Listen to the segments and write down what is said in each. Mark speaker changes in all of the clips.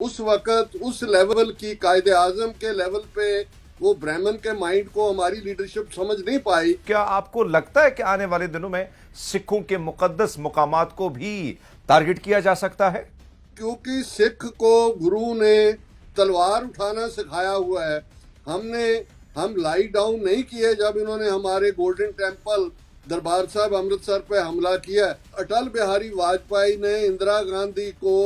Speaker 1: उस वक्त उस लेवल की कायदे आजम के लेवल पे वो ब्राह्मण के माइंड को हमारी लीडरशिप समझ नहीं पाई।
Speaker 2: क्या आपको लगता है कि आने वाले दिनों में सिखों के मुकद्दस मुकामात को भी टारगेट किया जा सकता है?
Speaker 1: क्योंकि सिख को गुरु ने तलवार उठाना सिखाया हुआ है। हम लाई डाउन नहीं किए जब इन्होंने हमारे गोल्डन टेम्पल दरबार साहब अमृतसर पे हमला किया। अटल बिहारी वाजपेयी ने इंदिरा गांधी को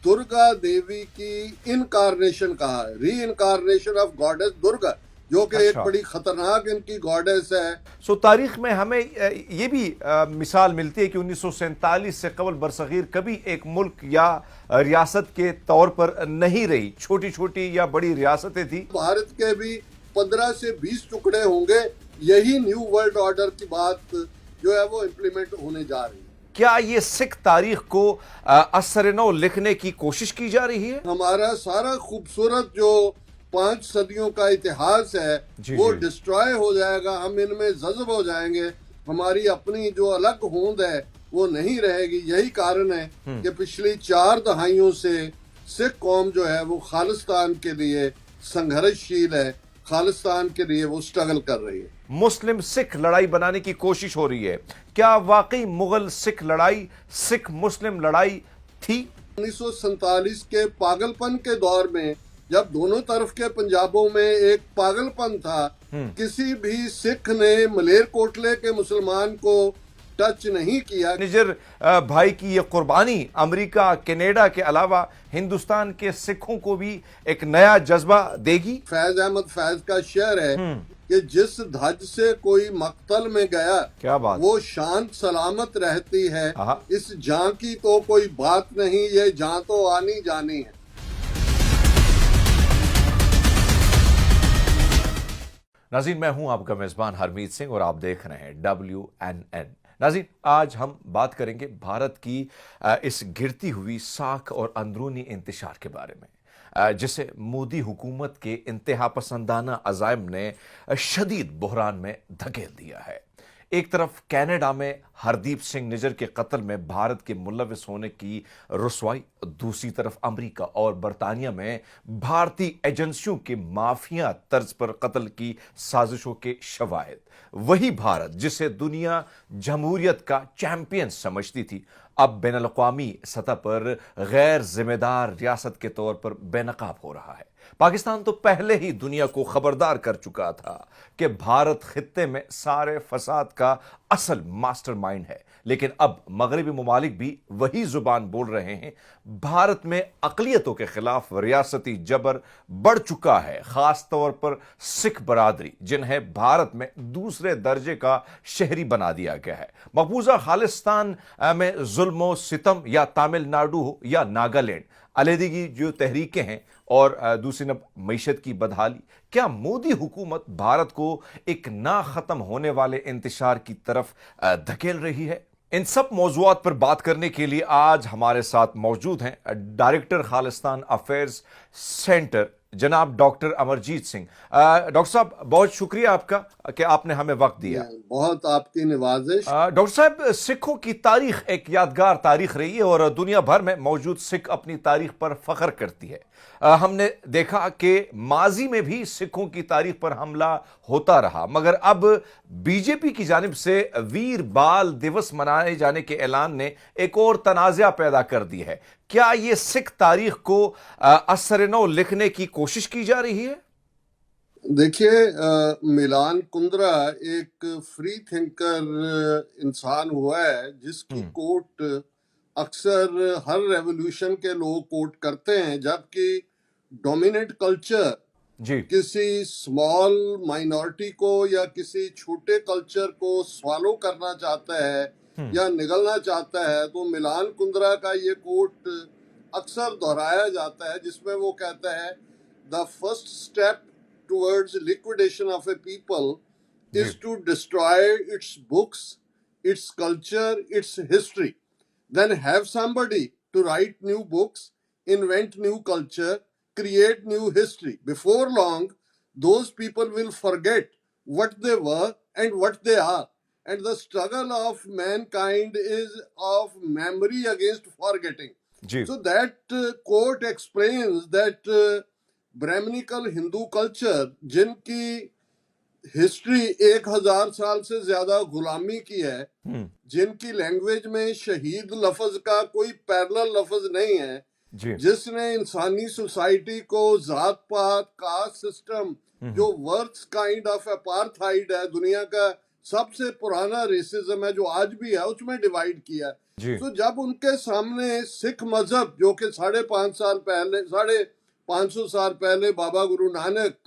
Speaker 1: दुर्गा देवी की इनकारनेशन कहा है, री इनकारनेशन ऑफ गॉडेस दुर्गा, जो कि एक
Speaker 2: अच्छा।
Speaker 1: बड़ी खतरनाक इनकी गॉडेस है।
Speaker 2: सो तारीख में हमें ये भी मिसाल मिलती है कि 1947 से कबल बरसगीर कभी एक मुल्क या रियासत के तौर पर नहीं रही, छोटी छोटी या बड़ी रियासतें थी।
Speaker 1: भारत के भी 15 से 20 टुकड़े होंगे। यही न्यू वर्ल्ड ऑर्डर की बात जो है वो इम्प्लीमेंट होने जा रही है।
Speaker 2: क्या ये सिख तारीख को असर नौ लिखने की कोशिश की जा रही है?
Speaker 1: हमारा सारा खूबसूरत जो 5 सदियों का इतिहास है वो डिस्ट्रॉय हो जाएगा। हम इनमें जज्ब हो जाएंगे। हमारी अपनी जो अलग होंद है वो नहीं रहेगी। यही कारण है कि पिछली 4 दहाइयों से सिख कौम जो है वो खालिस्तान के लिए संघर्षशील है, खालिस्तान के लिए वो स्ट्रगल कर रही है।
Speaker 2: मुस्लिम सिख लड़ाई बनाने की कोशिश हो रही है। क्या वाकई मुगल सिख लड़ाई सिख मुस्लिम लड़ाई थी?
Speaker 1: 1947 के पागलपन के दौर में जब दोनों तरफ के पंजाबों में एक पागलपन था, किसी भी सिख ने मलेरकोटले के मुसलमान को टच नहीं किया।
Speaker 2: निजर भाई की ये कुर्बानी अमेरिका कनाडा के अलावा हिंदुस्तान के सिखों को भी एक नया जज्बा देगी।
Speaker 1: फैज अहमद फैज का शेर है कि जिस धज से कोई मक्तल में गया,
Speaker 2: क्या बात,
Speaker 1: वो शांत सलामत रहती है।
Speaker 2: आहा।
Speaker 1: इस जां की तो कोई बात नहीं, ये जां तो आनी जानी है।
Speaker 2: नाज़रीन, मैं हूं आपका मेजबान हरमीत सिंह और आप देख रहे हैं WNN। नाज़रीन, आज हम बात करेंगे भारत की इस गिरती हुई साख और अंदरूनी इंतशार के बारे में, जिसे मोदी हुकूमत के इंतहा पसंदाना अज़ाइम ने शदीद बहरान में धकेल दिया है। एक तरफ कनाडा में हरदीप सिंह निजर के कत्ल में भारत के मुलविस होने की रुसवाई, दूसरी तरफ अमेरिका और बरतानिया में भारतीय एजेंसियों के माफिया तर्ज पर कत्ल की साजिशों के शवाहिद। वही भारत जिसे दुनिया जमहूरियत का चैंपियन समझती थी, अब बैनुल-अक़वामी सतह पर गैर जिम्मेदार रियासत के तौर पर बेनकाब हो रहा है। पाकिस्तान तो पहले ही दुनिया को खबरदार कर चुका था कि भारत खित्ते में सारे फसाद का असल मास्टरमाइंड है, लेकिन अब मगरबी ममालिक भी वही जुबान बोल रहे हैं। भारत में अक़लियतों के खिलाफ रियासती जबर बढ़ चुका है, खास तौर पर सिख बरादरी, जिन्हें भारत में दूसरे दर्जे का शहरी बना दिया गया है। मकबूजा खालिस्तान में जुल्म सितम, या तमिलनाडु हो या नागालैंड, अलहदगी जो तहरीकें हैं और दूसरी नब मईशत की बदहाली, क्या मोदी हुकूमत भारत को एक ना खत्म होने वाले इंतशार की तरफ धकेल रही है? इन सब मौजूआत पर बात करने के लिए आज हमारे साथ मौजूद हैं डायरेक्टर खालिस्तान अफेयर्स सेंटर जनाब डॉक्टर अमरजीत सिंह। डॉक्टर साहब, बहुत शुक्रिया आपका कि आपने हमें वक्त दिया।
Speaker 1: बहुत आपकी निवाजिश।
Speaker 2: डॉक्टर साहब, सिखों की तारीख एक यादगार तारीख रही है और दुनिया भर में मौजूद सिख अपनी तारीख पर फख्र करती है। हमने देखा कि माजी में भी सिखों की तारीख पर हमला होता रहा, मगर अब बीजेपी की जानिब से वीर बाल दिवस मनाए जाने के ऐलान ने एक और तनाज़ा पैदा कर दी है। क्या ये सिख तारीख को असर नौ लिखने की कोशिश की जा रही है?
Speaker 1: देखिए, मिलान कुंद्रा एक फ्री थिंकर इंसान हुआ है जिसकी कोट अक्सर हर रेवोल्यूशन के लोग कोट करते हैं, जबकि डोमिनेंट कल्चर
Speaker 2: जी
Speaker 1: किसी स्मॉल माइनॉरिटी को या किसी छोटे कल्चर को सॉलो करना चाहता है या निगलना चाहता है, तो मिलान कुंद्रा का ये कोट अक्सर दोहराया जाता है, जिसमें वो कहता है the first step towards liquidation of a people is to destroy its books, its culture, its history. Then have somebody to write new books, invent new culture, create new history. Before long, those people will forget what they were and what they are. And the struggle of mankind is of memory against forgetting.
Speaker 2: जी
Speaker 1: So that quote explains that Brahminical Hindu culture, जिनकी history 1000 साल से ज्यादा गुलामी की है, जिनकी language में शहीद लफ्ज का कोई पैरेलल लफ्ज नहीं है,
Speaker 2: जी
Speaker 1: जिसने इंसानी सोसाइटी को जात पात कास्ट सिस्टम, जो वर्स्ट काइंड ऑफ अपार्थाइड है, दुनिया का सबसे पुराना रेसिज्म है जो आज भी है, उसमें डिवाइड किया।
Speaker 2: जी
Speaker 1: तो जब उनके सामने सिख मजहब, जो कि 550 साल पहले बाबा गुरु नानक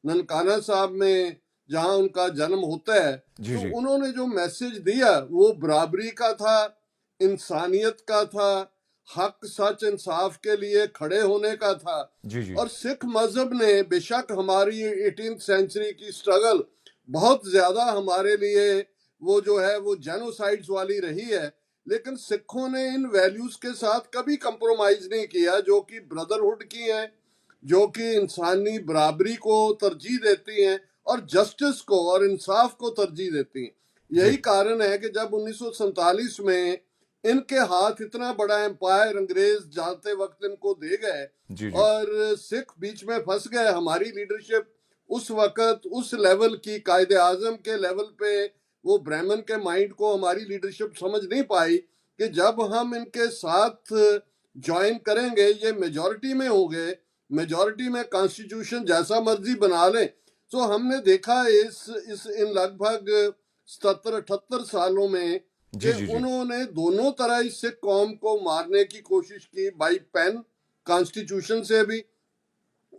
Speaker 1: ननकाना साहब में जहां उनका जन्म होता है,
Speaker 2: जी
Speaker 1: तो
Speaker 2: जी
Speaker 1: उन्होंने जो मैसेज दिया वो बराबरी का था, इंसानियत का था, हक सच इंसाफ के लिए खड़े होने का था।
Speaker 2: जी जी
Speaker 1: और सिख मजहब ने बेशक हमारी 18th सेंचुरी की स्ट्रगल बहुत ज्यादा हमारे लिए वो जो है वो जेनोसाइड्स वाली रही है, लेकिन सिखों ने इन वैल्यूज के साथ कभी कंप्रोमाइज नहीं किया, जो कि ब्रदरहुड की हैं, जो कि इंसानी बराबरी को तरजीह देती हैं और जस्टिस को और इंसाफ को तरजीह देती हैं। यही
Speaker 2: जी
Speaker 1: कारण है कि जब 1947 में इनके हाथ इतना बड़ा एम्पायर अंग्रेज जाते वक्त इनको दे गए
Speaker 2: जी जी
Speaker 1: और सिख बीच में फंस गए, हमारी लीडरशिप उस वक्त उस लेवल की कायदे आजम के लेवल पे वो ब्राह्मण के माइंड को हमारी लीडरशिप समझ नहीं पाई कि जब हम इनके साथ ज्वाइन करेंगे ये मेजॉरिटी में हो गए, मेजॉरिटी में कॉन्स्टिट्यूशन जैसा मर्जी बना लें। तो हमने देखा इस इन लगभग 77-78 सालों में
Speaker 2: जी
Speaker 1: कि
Speaker 2: जी जी
Speaker 1: उन्होंने दोनों तरह इस सिख कौम को मारने की कोशिश की, बाई पेन, कॉन्स्टिट्यूशन से भी।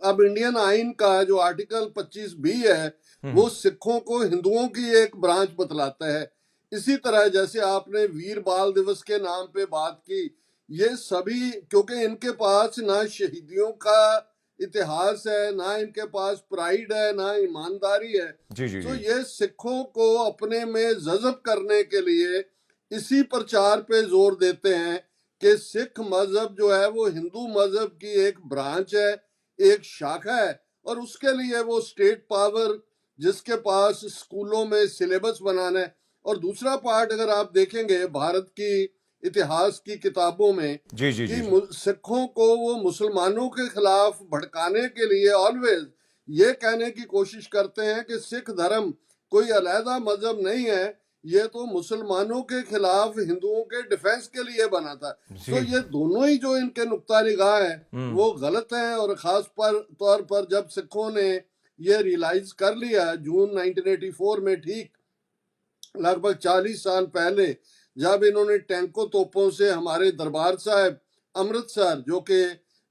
Speaker 1: अब इंडियन आइन का जो आर्टिकल 25B है वो सिखों को हिंदुओं की एक ब्रांच बतलाता है। इसी तरह जैसे आपने वीर बाल दिवस के नाम पे बात की, ये सभी क्योंकि इनके पास ना शहीदियों का इतिहास है, ना इनके पास प्राइड है, ना ईमानदारी है,
Speaker 2: जी जी
Speaker 1: तो
Speaker 2: जी
Speaker 1: ये सिखों को अपने में जज़ब करने के लिए इसी प्रचार पे जोर देते हैं कि सिख मजहब जो है वो हिंदू मजहब की एक ब्रांच है, एक शाखा है, और उसके लिए वो स्टेट पावर, जिसके पास स्कूलों में सिलेबस बनाना है। और दूसरा पार्ट अगर आप देखेंगे भारत की इतिहास की किताबों में
Speaker 2: जी जी जी
Speaker 1: कि
Speaker 2: जी
Speaker 1: सिखों को वो मुसलमानों के खिलाफ भड़काने के लिए ऑलवेज ये कहने की कोशिश करते हैं कि सिख धर्म कोई अलहदा मजहब नहीं है, ये तो मुसलमानों के खिलाफ हिंदुओं के डिफेंस के लिए बना था। तो
Speaker 2: जी
Speaker 1: ये दोनों ही जो इनके नुक्ता निगाह है वो गलत है। और खास तौर पर जब सिखों ने ये रियलाइज कर लिया जून 1984 में, ठीक लगभग 40 साल पहले, जब इन्होंने टैंकों तोपों से हमारे दरबार साहब अमृतसर, जो कि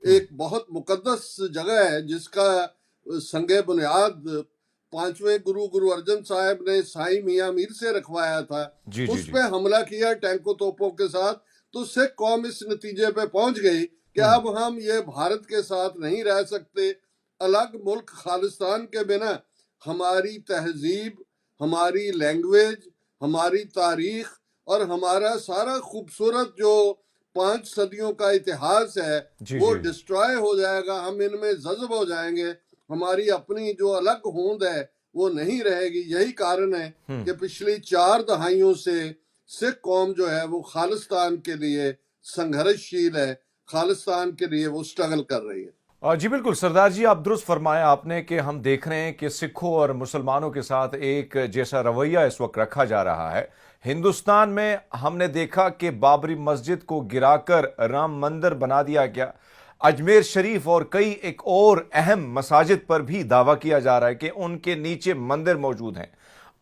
Speaker 1: एक बहुत मुकद्दस जगह है जिसका संगे बुनियाद 5वें गुरु अर्जन साहब ने साईं मियां मीर से रखवाया था,
Speaker 2: जी जी
Speaker 1: उस
Speaker 2: जी
Speaker 1: पे हमला किया टैंकों तोपों के साथ। तो सिख कौम इस नतीजे पे पहुंच गई कि अब हम ये भारत के साथ नहीं रह सकते, अलग मुल्क खालिस्तान के बिना हमारी तहजीब, हमारी लैंग्वेज, हमारी तारीख और हमारा सारा खूबसूरत जो 5 सदियों का इतिहास है
Speaker 2: जी
Speaker 1: वो
Speaker 2: जी
Speaker 1: डिस्ट्रॉय हो जाएगा, हम इनमें जज्ब हो जाएंगे, हमारी अपनी जो अलग होंद है वो नहीं रहेगी। यही कारण है कि पिछली 4 दहाइयों से सिख कौम जो है वो खालिस्तान के लिए संघर्षशील है, खालिस्तान के लिए वो स्ट्रगल कर रही है।
Speaker 2: जी बिल्कुल सरदार जी, आप दुरुस्त फरमाया आपने कि हम देख रहे हैं कि सिखों और मुसलमानों के साथ एक जैसा रवैया इस वक्त रखा जा रहा है। हिंदुस्तान में हमने देखा कि बाबरी मस्जिद को गिराकर राम मंदिर बना दिया गया। अजमेर शरीफ और कई एक और अहम मसाजिद पर भी दावा किया जा रहा है कि उनके नीचे मंदिर मौजूद हैं।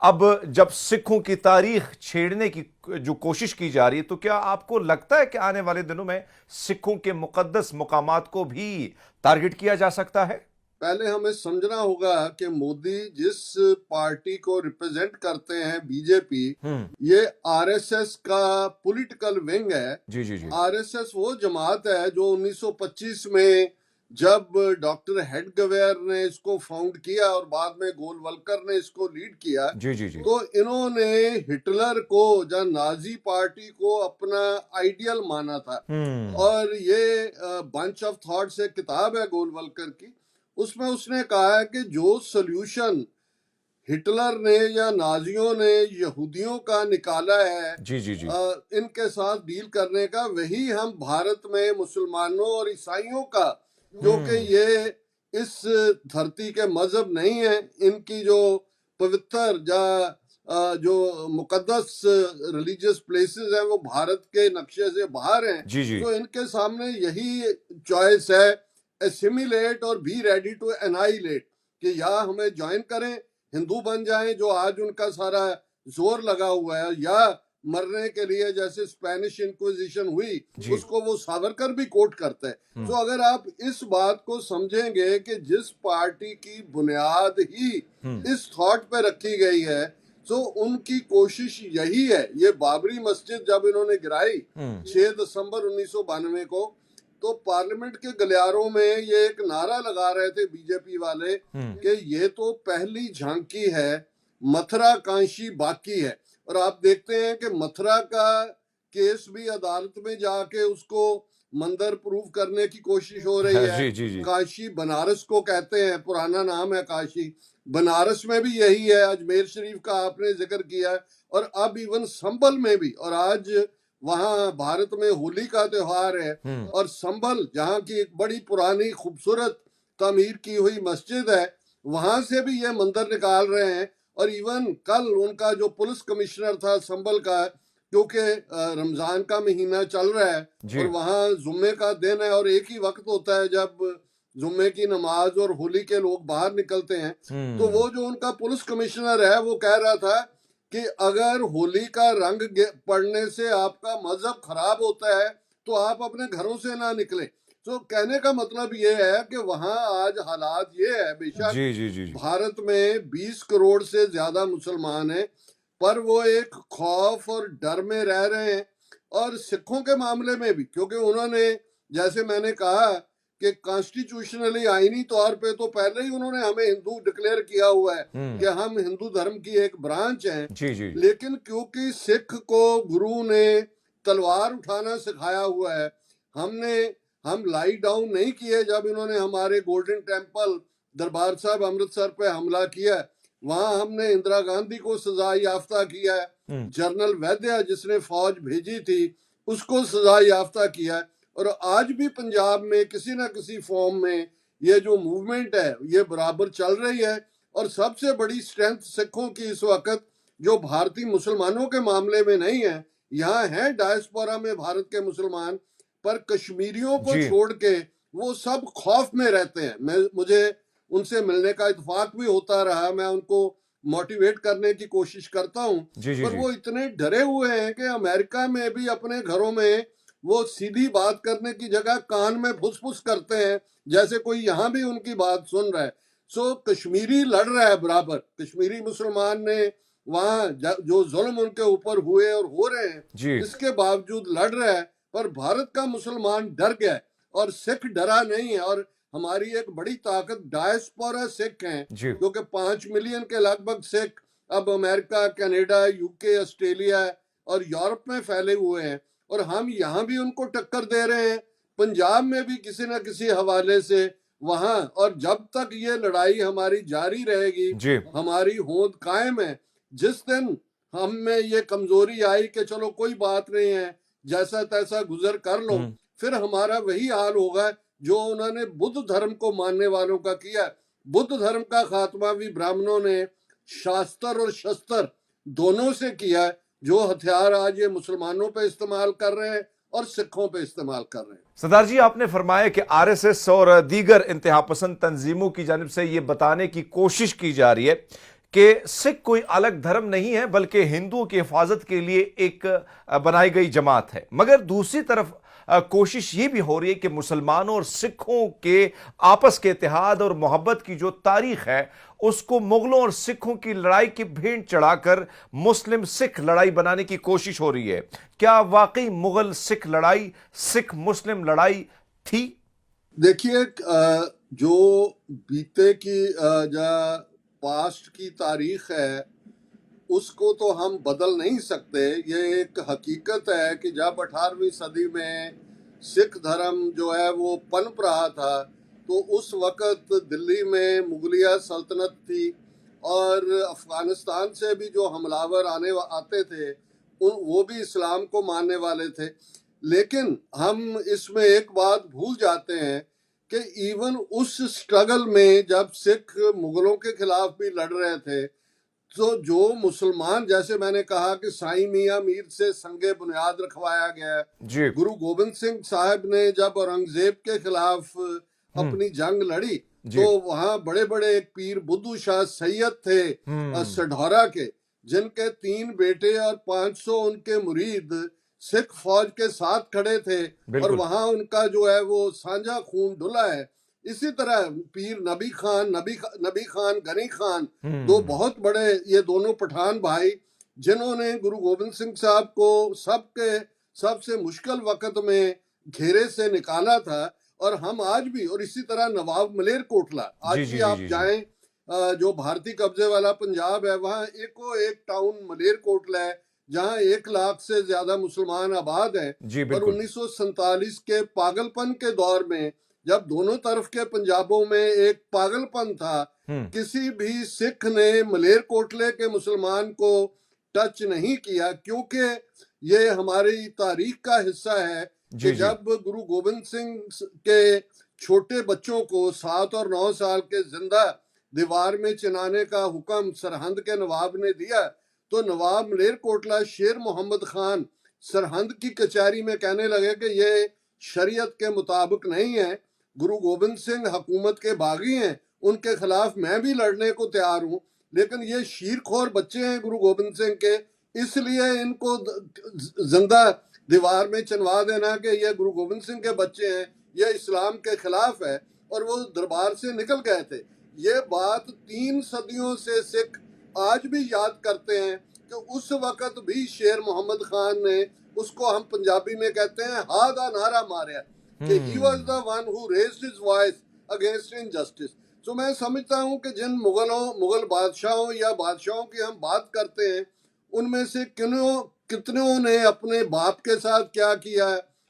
Speaker 2: अब जब सिखों की तारीख छेड़ने की जो कोशिश की जा रही है, तो क्या आपको लगता है कि आने वाले दिनों में सिखों के मुकद्दस मुकामात को भी टारगेट किया जा सकता है?
Speaker 1: पहले हमें समझना होगा कि मोदी जिस पार्टी को रिप्रेजेंट करते हैं, बीजेपी, ये आरएसएस का पॉलिटिकल विंग है।
Speaker 2: जी जी जी
Speaker 1: आरएसएस वो जमात है जो 1925 में जब डॉक्टर हेडगेवार ने इसको फाउंड किया और बाद में गोलवलकर ने इसको लीड किया,
Speaker 2: जी जी जी
Speaker 1: तो इन्होंने हिटलर को या नाजी पार्टी को अपना आइडियल माना था। और ये बंच ऑफ थॉट्स एक किताब है गोलवलकर की, उसमें उसने कहा है कि जो सोल्यूशन हिटलर ने या नाजियों ने यहूदियों का निकाला है
Speaker 2: जी जी जी।
Speaker 1: इनके साथ डील करने का, वही हम भारत में मुसलमानों और ईसाइयों का, क्योंकि ये इस धरती के मजहब नहीं है, इनकी जो पवित्र जो मुकद्दस रिलीजियस प्लेसेस हैं वो भारत के नक्शे से बाहर हैं।
Speaker 2: जी जी।
Speaker 1: तो इनके सामने यही चॉइस है, एसिमिलेट और बी रेडी टू एनाइलेट, कि या हमें ज्वाइन करें, हिंदू बन जाएं जो आज उनका सारा जोर लगा हुआ है, या मरने के लिए जैसे स्पेनिश इंक्विजिशन हुई उसको वो सावरकर भी कोट करते हैं। तो अगर आप इस बात को समझेंगे कि जिस पार्टी की बुनियाद ही इस थॉट पे रखी गई है, तो उनकी कोशिश यही है। ये बाबरी मस्जिद जब इन्होंने गिराई 6 दिसंबर 1992 को, तो पार्लियामेंट के गलियारों में ये एक नारा लगा रहे थे बीजेपी वाले कि ये तो पहली झांकी है, मथुरा कांशी बाकी है। और आप देखते हैं कि मथुरा का केस भी अदालत में जाके उसको मंदिर प्रूव करने की कोशिश हो रही है।
Speaker 2: जी जी जी।
Speaker 1: काशी बनारस को कहते हैं, पुराना नाम है काशी, बनारस में भी यही है, अजमेर शरीफ का आपने जिक्र किया है, और अब इवन संभल में भी। और आज वहां भारत में होली का त्योहार है, और संभल जहाँ की एक बड़ी पुरानी खूबसूरत तामीर की हुई मस्जिद है, वहां से भी ये मंदिर निकाल रहे हैं। और इवन कल उनका जो पुलिस कमिश्नर था संभल का, क्योंकि रमजान का महीना चल रहा है और वहां जुम्मे का दिन है, और एक ही वक्त होता है जब जुम्मे की नमाज और होली के लोग बाहर निकलते हैं। तो वो जो उनका पुलिस कमिश्नर है वो कह रहा था कि अगर होली का रंग पड़ने से आपका मजहब खराब होता है तो आप अपने घरों से ना निकले। तो कहने का मतलब ये है कि वहां आज हालात ये है, बेशक
Speaker 2: जी जी जी।
Speaker 1: भारत में 20 करोड़ से ज्यादा मुसलमान हैं, पर वो एक खौफ और डर में रह रहे हैं। और सिखों के मामले में भी, क्योंकि उन्होंने, जैसे मैंने कहा कि कॉन्स्टिट्यूशनली आईनी तौर पे तो पहले ही उन्होंने हमें हिंदू डिक्लेयर किया हुआ है कि हम हिंदू धर्म की एक ब्रांच हैं।
Speaker 2: जी जी।
Speaker 1: लेकिन क्योंकि सिख को गुरु ने तलवार उठाना सिखाया हुआ है, हम लाई डाउन नहीं किए। जब इन्होंने हमारे गोल्डन टेम्पल दरबार साहब अमृतसर पे हमला किया, वहां हमने इंदिरा गांधी को सजा याफ्ता किया है, जनरल वैद्य जिसने फौज भेजी थी उसको सजा याफ्ता किया है। और आज भी पंजाब में किसी ना किसी फॉर्म में ये जो मूवमेंट है ये बराबर चल रही है। और सबसे बड़ी स्ट्रेंथ सिखों की इस वक्त, जो भारतीय मुसलमानों के मामले में नहीं है, यहाँ है डायस्पोरा में भारत के मुसलमान, पर कश्मीरियों को छोड़ के वो सब खौफ में रहते हैं। मुझे उनसे मिलने का इत्तेफाक भी होता रहा, मैं उनको मोटिवेट करने की कोशिश करता हूँ, पर वो इतने डरे हुए हैं कि अमेरिका में भी अपने घरों में वो सीधी बात करने की जगह कान में फुसफुस करते हैं, जैसे कोई यहाँ भी उनकी बात सुन रहा है। सो कश्मीरी लड़ रहा है बराबर, कश्मीरी मुसलमान ने वहां जो जुल्म उनके ऊपर हुए और हो रहे हैं इसके बावजूद लड़ रहा है। पर भारत का मुसलमान डर गया है और सिख डरा नहीं है। और हमारी एक बड़ी ताकत डायस्पोरा सिख हैं, क्योंकि 5 मिलियन के लगभग सिख अब अमेरिका, कनाडा, यूके, ऑस्ट्रेलिया और यूरोप में फैले हुए हैं, और हम यहाँ भी उनको टक्कर दे रहे हैं, पंजाब में भी किसी न किसी हवाले से वहां। और जब तक ये लड़ाई हमारी जारी रहेगी, हमारी होंद कायम है। जिस दिन हम में ये कमजोरी आई कि चलो कोई बात नहीं है, जैसा तैसा गुजर कर लो, फिर हमारा वही हाल होगा जो उन्होंने बुद्ध धर्म को मानने वालों का किया। बुद्ध धर्म का खात्मा भी ब्राह्मणों ने शास्त्र और शस्त्र दोनों से किया, जो हथियार आज ये मुसलमानों पे इस्तेमाल कर रहे हैं और सिखों पे इस्तेमाल कर रहे हैं।
Speaker 2: सरदार जी, आपने फरमाया कि आरएसएस और दीगर इंतहा पसंद तंजीमों की जानिब से यह बताने की कोशिश की जा रही है कि सिख कोई अलग धर्म नहीं है, बल्कि हिंदुओं की हिफाजत के लिए एक बनाई गई जमात है। मगर दूसरी तरफ कोशिश ये भी हो रही है कि मुसलमानों और सिखों के आपस के इत्तेहाद और मोहब्बत की जो तारीख है उसको मुगलों और सिखों की लड़ाई की भेंट चढ़ाकर मुस्लिम सिख लड़ाई बनाने की कोशिश हो रही है। क्या वाकई मुगल सिख लड़ाई सिख मुस्लिम लड़ाई थी?
Speaker 1: देखिए, जो बीते की पास्ट की तारीख है उसको तो हम बदल नहीं सकते। ये एक हकीकत है कि जब 18वीं सदी में सिख धर्म जो है वो पनप रहा था, तो उस वक्त दिल्ली में मुगलिया सल्तनत थी और अफगानिस्तान से भी जो हमलावर आते थे वो भी इस्लाम को मानने वाले थे। लेकिन हम इसमें एक बात भूल जाते हैं कि इवन उस स्ट्रगल में जब सिख मुगलों के खिलाफ भी लड़ रहे थे, तो जो मुसलमान, जैसे मैंने कहा कि साईं मियां मीर से संगे बुनियाद रखवाया गया,
Speaker 2: जी।
Speaker 1: गुरु गोविंद सिंह साहब ने जब औरंगजेब के खिलाफ अपनी जंग लड़ी, तो वहां बड़े बड़े एक पीर बुद्धू शाह सैयद थे सढौरा के, जिनके 3 बेटे और 500 उनके मुरीद सिख फौज के साथ खड़े थे, और वहां उनका जो है वो साझा खून डुला है। इसी तरह पीर नबी खान गनी खान, दो बहुत बड़े, ये दोनों पठान भाई, जिन्होंने गुरु गोविंद सिंह साहब को सबसे मुश्किल वक्त में घेरे से निकाला था। और हम आज भी, और इसी तरह नवाब मलेरकोटला, आज भी आप जाएं, जो भारतीय कब्जे वाला पंजाब है, वहाँ एक टाउन मलेरकोटला है जहाँ 1 लाख से ज्यादा मुसलमान आबाद हैं। और 1947 के पागलपन के दौर में, जब दोनों तरफ के पंजाबों में एक पागलपन था, किसी भी सिख ने मलेरकोटले के मुसलमान को टच नहीं किया, क्योंकि ये हमारी तारीख का हिस्सा है कि जब गुरु गोविंद सिंह के छोटे बच्चों को 7 और 9 साल के जिंदा दीवार में चिनाने का हुक्म सरहंद के नवाब ने दिया, तो नवाब मलेरकोटला शेर मोहम्मद खान सरहंद की कचहरी में कहने लगे कि ये शरीयत के मुताबिक नहीं है, गुरु गोविंद सिंह हुकूमत के बागी हैं, उनके खिलाफ मैं भी लड़ने को तैयार हूं, लेकिन ये शीरखोर बच्चे हैं गुरु गोविंद सिंह के, इसलिए इनको जिंदा दीवार में चिनवा देना कि ये गुरु गोविंद सिंह के बच्चे हैं, ये इस्लाम के खिलाफ है। और वो दरबार से निकल गए थे। ये बात 3 सदियों से सिख आज भी याद करते हैं कि उस वक्त भी शेर मोहम्मद खान ने, उसको हम पंजाबी में कहते हैं हादा नारा मारा, कि he was the one who raised his voice against injustice. तो मैं समझता हूं कि जिन मुगल बादशाहों या बादशाहों की हम बात करते हैं, उनमें से कितनों ने अपने बाप के साथ क्या किया,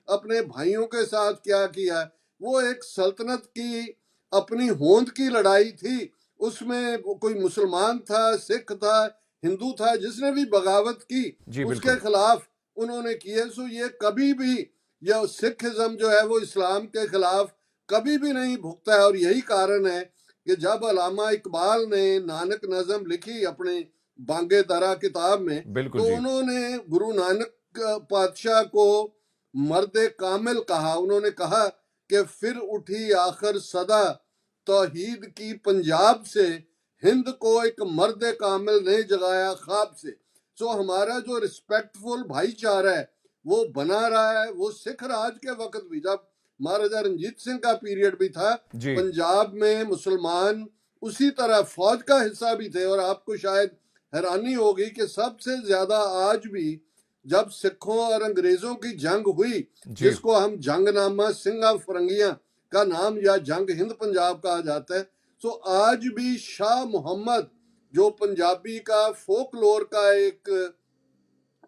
Speaker 1: अपने भाइयों के साथ क्या किया। वो एक सल्तनत की अपनी होंद की लड़ाई थी, उसमें कोई मुसलमान था, सिख था, हिंदू था, जिसने भी बगावत की उसके खिलाफ उन्होंने किए। सो ये कभी भी, यह सिखिज्म जो है वो इस्लाम के खिलाफ कभी भी नहीं भुगता है। और यही कारण है कि जब अल्लामा इकबाल ने नानक नज़म लिखी अपने बांगे दरा किताब में, तो उन्होंने गुरु नानक पातशाह को मर्दे कामिल कहा। उन्होंने कहा कि फिर उठी आखिर सदा तौहीद की पंजाब से, हिंद को एक मर्दे कामिल ने जगाया ख्वाब से। सो हमारा जो रिस्पेक्टफुल भाईचारा है वो बना रहा है। वो सिख राज के वक्त भी, जब महाराजा रंजीत सिंह का पीरियड भी था, पंजाब में मुसलमान उसी तरह फौज का हिस्सा भी थे। और आपको शायद हैरानी होगी कि सबसे ज्यादा आज भी, जब सिखों और अंग्रेजों की जंग हुई, जिसको हम जंगनामा सिंगा फरंगियां का नाम या जंग हिंद पंजाब कहा जाता है, तो आज भी शाह मोहम्मद, जो पंजाबी का फोकलोर का एक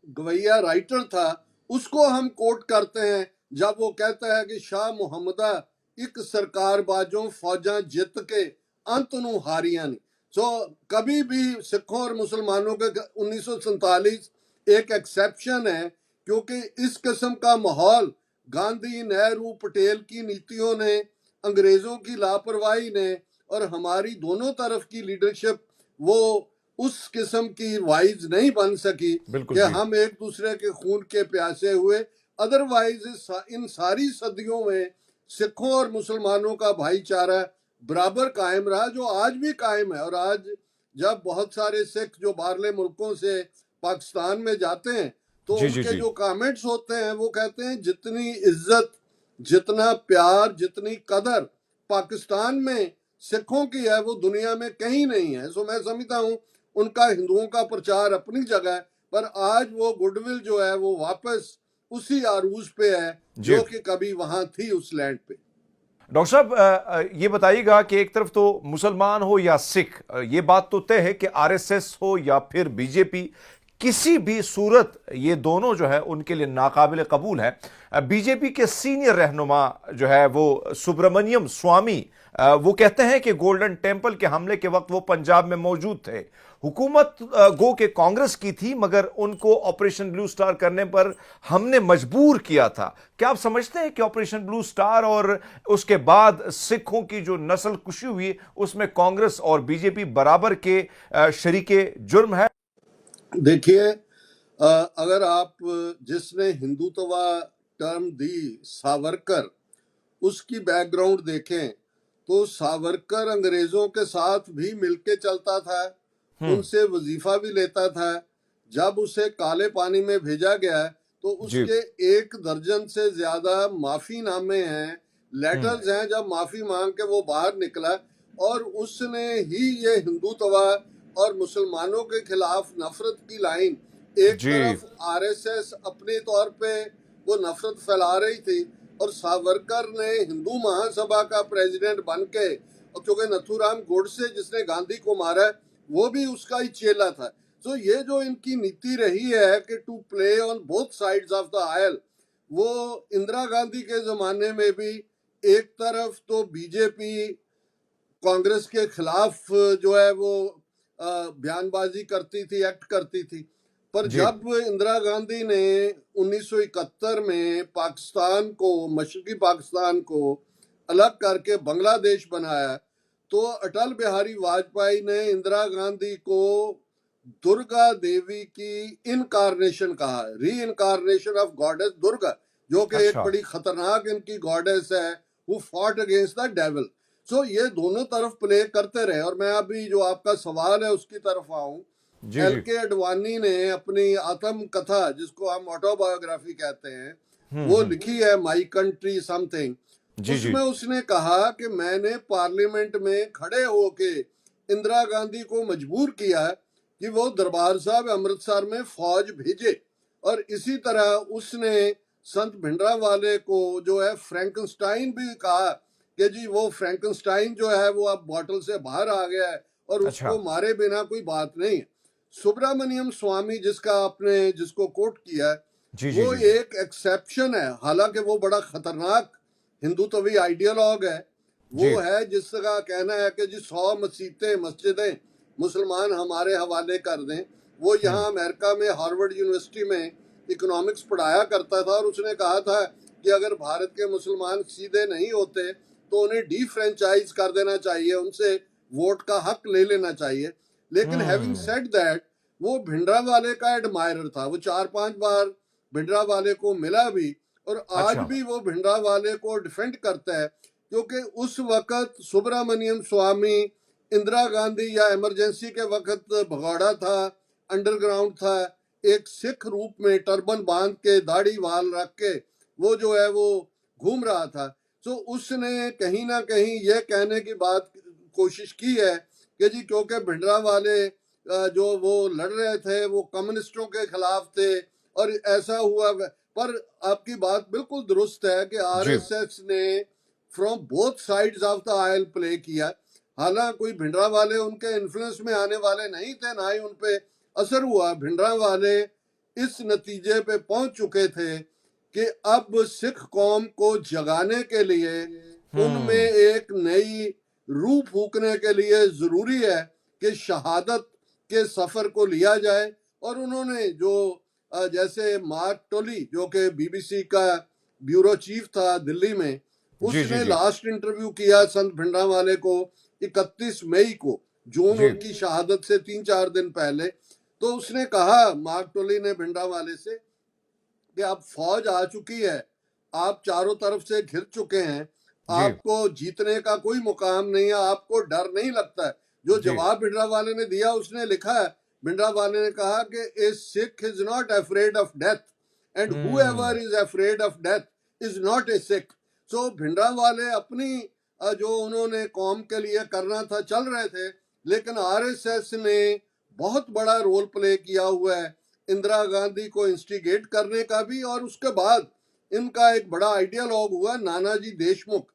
Speaker 1: गवैया राइटर था, उसको हम कोट करते हैं जब वो कहता है कि शाह मोहम्मदा एक सरकार बाजों फौजा जित के अंत नू हारियां नहीं। सो कभी भी सिखों और मुसलमानों के 1947 एक एक्सेप्शन है, क्योंकि इस किस्म का माहौल गांधी, नेहरू, पटेल की नीतियों ने, अंग्रेजों की लापरवाही ने, और हमारी दोनों तरफ की लीडरशिप वो उस किस्म की वाइज नहीं बन सकी कि हम एक दूसरे के खून के प्यासे हुए। अदरवाइज इन सारी सदियों में सिखों और मुसलमानों का भाईचारा बराबर कायम रहा, जो आज भी कायम है। और आज जब बहुत सारे सिख जो बाहरले मुल्कों से पाकिस्तान में जाते हैं, तो उनके जो कमेंट्स होते हैं वो कहते हैं जितनी इज्जत, जितना प्यार, जितनी कदर पाकिस्तान में सिखों की है वो दुनिया में कहीं नहीं है। सो मैं समझता हूँ उनका हिंदुओं का प्रचार अपनी जगह, पर आज वो गुडविल जो है वो वापस उसी आरूज पे है जो कि कभी वहां थी उस लैंड पे।
Speaker 2: डॉक्टर साहब, ये बताइएगा कि एक तरफ तो मुसलमान हो या सिख, ये बात तो तय है कि आरएसएस हो या फिर बीजेपी, किसी भी सूरत ये दोनों जो है उनके लिए नाकाबिल कबूल है। बीजेपी के सीनियर रहनुमा जो है वो सुब्रमण्यम स्वामी, वो कहते हैं कि गोल्डन टेंपल के हमले के वक्त वो पंजाब में मौजूद थे। हुकूमत गो के कांग्रेस की थी, मगर उनको ऑपरेशन ब्लू स्टार करने पर हमने मजबूर किया था। क्या आप समझते हैं कि ऑपरेशन ब्लू स्टार और उसके बाद सिखों की जो नस्ल कुशी हुई उसमें कांग्रेस और बीजेपी बराबर के शरीके जुर्म है?
Speaker 1: देखिए, अगर आप जिसने हिंदुत्वा टर्म दी सावरकर, उसकी बैकग्राउंड देखें तो सावरकर अंग्रेजों के साथ भी मिलके चलता था, उनसे वजीफा भी लेता था। जब उसे काले पानी में भेजा गया तो
Speaker 2: जी।
Speaker 1: उसके 1 दर्जन से ज्यादा माफीनामे हैं, लेटर्स हैं, जब माफी मांग के वो बाहर निकला। और उसने ही ये हिंदुत्वा और मुसलमानों के खिलाफ नफरत की लाइन, एक
Speaker 2: जी।
Speaker 1: तरफ आरएसएस अपने तौर पे वो नफरत फैला रही थी, और सावरकर ने हिंदू महासभा का प्रेसिडेंट बन के, और क्योंकि नथुराम गोडसे जिसने गांधी को मारा वो भी उसका ही चेला था। तो ये जो इनकी नीति रही है कि to play on both sides of the aisle, वो इंदिरा गांधी के जमाने में भी एक तरफ तो बीजेपी कांग्रेस के खिलाफ जो है वो बयानबाजी करती थी, एक्ट करती थी। पर
Speaker 2: जी।
Speaker 1: जब इंदिरा गांधी ने 1971 में पाकिस्तान को, मशरकी पाकिस्तान को अलग करके बांग्लादेश बनाया, तो अटल बिहारी वाजपेयी ने इंदिरा गांधी को दुर्गा देवी की इनकारनेशन कहा, री इनकारनेशन ऑफ गॉडेस दुर्गा, जो कि एक
Speaker 2: अच्छा।
Speaker 1: बड़ी खतरनाक इनकी गॉडेस है, who fought against the devil. So ये दोनों तरफ प्ले करते रहे। और मैं अभी जो आपका सवाल है उसकी तरफ आऊं,
Speaker 2: जी।
Speaker 1: L
Speaker 2: G.
Speaker 1: के अडवाणी ने अपनी आत्म कथा, जिसको हम ऑटोबायोग्राफी कहते हैं, वो लिखी है, माई कंट्री समथिंग।
Speaker 2: जी। जी।
Speaker 1: उसमें उसने कहा कि मैंने पार्लियामेंट में खड़े होके इंदिरा गांधी को मजबूर किया कि वो दरबार साहब अमृतसर में फौज भेजे। और इसी तरह उसने संत भिंडरावाले को जो है फ्रैंकनस्टाइन भी कहा कि जी वो फ्रैंकनस्टाइन जो है वो अब बॉटल से बाहर आ गया है और
Speaker 2: अच्छा।
Speaker 1: उसको मारे बिना कोई बात नहीं है। सुब्रमण्यम स्वामी जिसका आपने जिसको कोट किया है,
Speaker 2: जी। जी।
Speaker 1: वो
Speaker 2: जी। जी।
Speaker 1: एक एक्सेप्शन है। हालांकि वो बड़ा खतरनाक हिंदुत्वी आइडियोलॉग है। वो
Speaker 2: जी।
Speaker 1: है जिसका कहना है कि जी 100 मस्जिदें मस्जिदें मुसलमान हमारे हवाले कर दें। वो यहाँ अमेरिका में हार्वर्ड यूनिवर्सिटी में इकोनॉमिक्स पढ़ाया करता था, और उसने कहा था कि अगर भारत के मुसलमान सीधे नहीं होते तो उन्हें डी फ्रेंचाइज कर देना चाहिए, उनसे वोट का हक ले लेना चाहिए। लेकिन हैविंग सेड दैट, वो भिंडरावाले का एडमायरर था। वो 4-5 बार भिंडरावाले को मिला भी, और आज
Speaker 2: अच्छा।
Speaker 1: भी वो भिंडरावाले को डिफेंड करता है, क्योंकि उस वक्त सुब्रमण्यम स्वामी इंदिरा गांधी या इमरजेंसी के वक्त भगौड़ा था, अंडरग्राउंड था, एक सिख रूप में टर्बन बांध के दाढ़ी वाल रख के वो जो है वो घूम रहा था। तो उसने कहीं ना कहीं ये कहने की बात कोशिश की है कि जी क्योंकि भिंडरावाले जो वो लड़ रहे थे वो कम्युनिस्टों के खिलाफ थे, और ऐसा हुआ। पर आपकी बात बिल्कुल दुरुस्त है कि
Speaker 2: जी।
Speaker 1: आरएसएस ने from both sides of the oil play किया। हालांकि कोई भिंडरावाले उनके इन्फ्लुएंस में आने वाले नहीं थे, ना ही उन पे असर हुआ। भिंडरावाले इस नतीजे पे पहुंच चुके थे कि अब सिख कौम को जगाने के लिए, उनमें एक नई रूह फूकने के लिए जरूरी है कि शहादत के सफर को लिया जाए। और उन्होंने जो जैसे मार्क टोली जो कि बीबीसी का ब्यूरो चीफ था दिल्ली में,
Speaker 2: जी। जी।
Speaker 1: उसने
Speaker 2: जी।
Speaker 1: लास्ट इंटरव्यू किया संत भिंडरावाले को 31 मई को, जून
Speaker 2: जी।
Speaker 1: उनकी शहादत से 3-4 दिन पहले। तो उसने कहा, मार्क टोली ने भिंडरावाले से, कि अब फौज आ चुकी है, आप चारों तरफ से घिर चुके हैं,
Speaker 2: जी।
Speaker 1: आपको जीतने का कोई मुकाम नहीं है, आपको डर नहीं लगता है। जो
Speaker 2: जी।
Speaker 1: जवाब भिंडरावाले ने दिया, उसने लिखा है, भिंडरावाले ने कहा कि a Sikh is not afraid of death, and whoever is afraid of death is not a Sikh. So Bhindranwale अपनी जो उन्होंने कौम के लिए करना था चल रहे थे, लेकिन आरएसएस ने बहुत बड़ा रोल प्ले किया हुआ है इंदिरा गांधी को इंस्टिगेट करने का भी। और उसके बाद इनका एक बड़ा आइडियोलॉग हुआ नानाजी देशमुख,